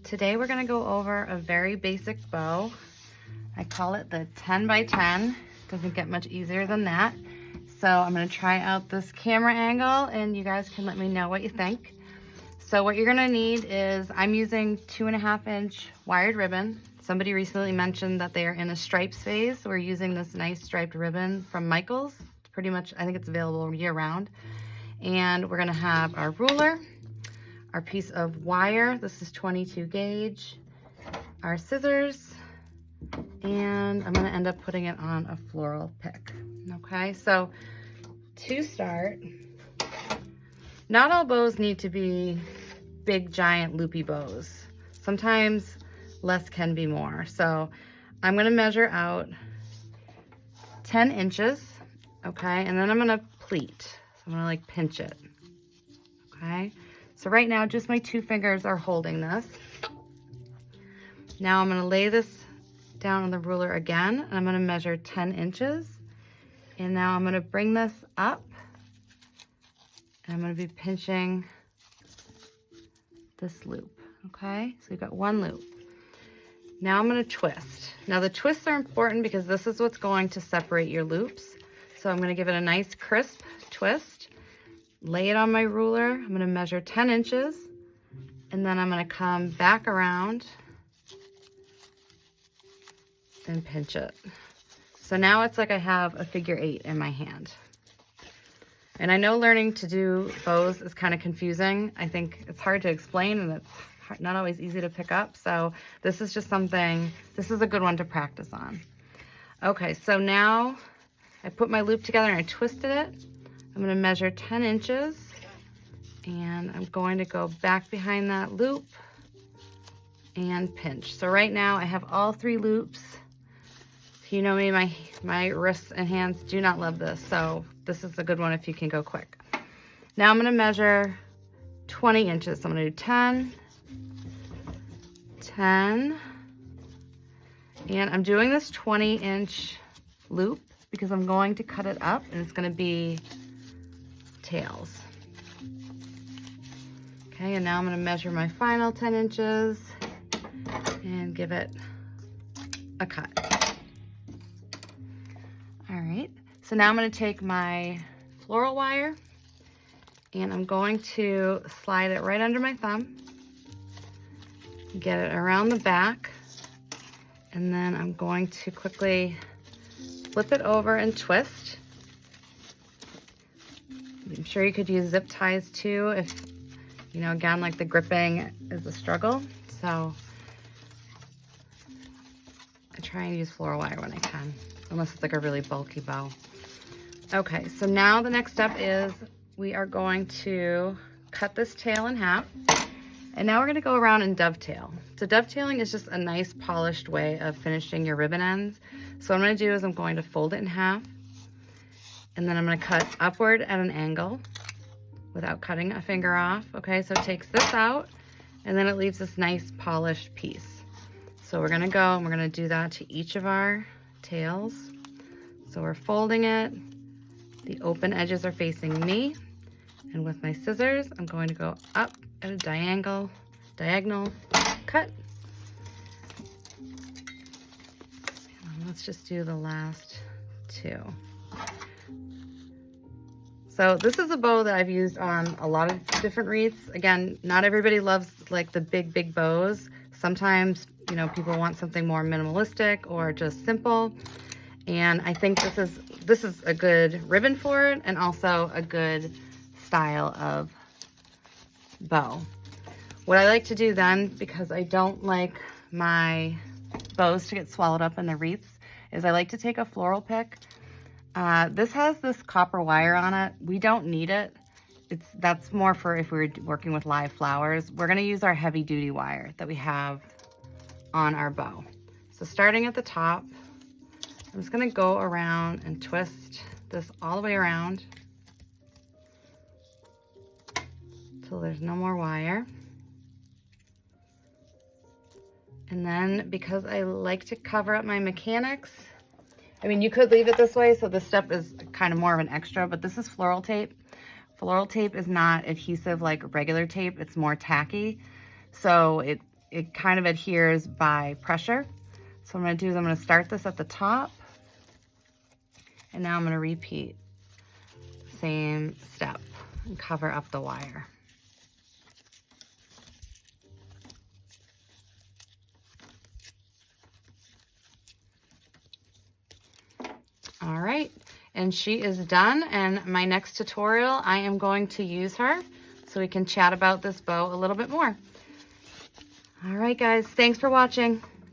Today we're gonna go over a very basic bow. I call it the 10 by 10. Doesn't get much easier than that. So I'm gonna try out this camera angle and you guys can let me know what you think. So what you're gonna need is, I'm using 2.5 inch wired ribbon. Somebody recently mentioned that they are in a stripes phase. So we're using this nice striped ribbon from Michaels. It's pretty much, I think it's available year round. And we're gonna have our ruler, our piece of wire, this is 22 gauge, our scissors, and I'm gonna end up putting it on a floral pick. Okay, so to start, not all bows need to be big, giant, loopy bows. Sometimes less can be more. So I'm gonna measure out 10 inches, okay, and then I'm gonna pleat. So I'm gonna like pinch it, okay? So right now, just my 2 fingers are holding this. Now I'm gonna lay this down on the ruler again, and I'm gonna measure 10 inches. And now I'm gonna bring this up, and I'm gonna be pinching this loop, okay? So we've got 1 loop. Now I'm gonna twist. Now the twists are important because this is what's going to separate your loops. So I'm gonna give it a nice crisp twist. Lay it on my ruler. I'm gonna measure 10 inches and then I'm gonna come back around and pinch it. So now it's like I have a figure 8 in my hand. And I know learning to do bows is kind of confusing. I think it's hard to explain and it's not always easy to pick up. So this is just something, this is a good one to practice on. Okay, so now I put my loop together and I twisted it. I'm gonna measure 10 inches and I'm going to go back behind that loop and pinch. So right now I have all 3 loops. If you know me, my wrists and hands do not love this. So this is a good one if you can go quick. Now I'm gonna measure 20 inches. So I'm gonna do 10, 10, and I'm doing this 20-inch loop because I'm going to cut it up and it's gonna be tails. Okay, and now I'm gonna measure my final 10 inches and give it a cut. All right, so now I'm gonna take my floral wire and I'm going to slide it right under my thumb, get it around the back, and then I'm going to quickly flip it over and twist. I'm sure you could use zip ties too if, you know, again, like the gripping is a struggle. So I try and use floral wire when I can, unless it's like a really bulky bow. Okay, so now the next step is we are going to cut this tail in half. And now we're gonna go around and dovetail. So dovetailing is just a nice polished way of finishing your ribbon ends. So what I'm gonna do is I'm going to fold it in half, and then I'm gonna cut upward at an angle without cutting a finger off. Okay, so it takes this out, and then it leaves this nice polished piece. So we're gonna go and we're gonna do that to each of our tails. So we're folding it, the open edges are facing me, and with my scissors, I'm going to go up at a diagonal cut. And let's just do the last 2. So this is a bow that I've used on a lot of different wreaths. Again, not everybody loves like the big bows. Sometimes, you know, people want something more minimalistic or just simple. And I think this is a good ribbon for it, and also a good style of bow. What I like to do then, because I don't like my bows to get swallowed up in the wreaths, is I like to take a floral pick. This has this copper wire on it. We don't need it. That's more for if we're working with live flowers. We're gonna use our heavy duty wire that we have on our bow. So starting at the top, I'm just gonna go around and twist this all the way around till there's no more wire. And then because I like to cover up my mechanics, I mean, you could leave it this way, so this step is kind of more of an extra, but this is floral tape. Floral tape is not adhesive like regular tape, it's more tacky. So it it kind of adheres by pressure. So what I'm gonna do is I'm gonna start this at the top, and now I'm gonna repeat the same step and cover up the wire. All right, and she is done, and my next tutorial, I am going to use her so we can chat about this bow a little bit more. All right, guys, thanks for watching.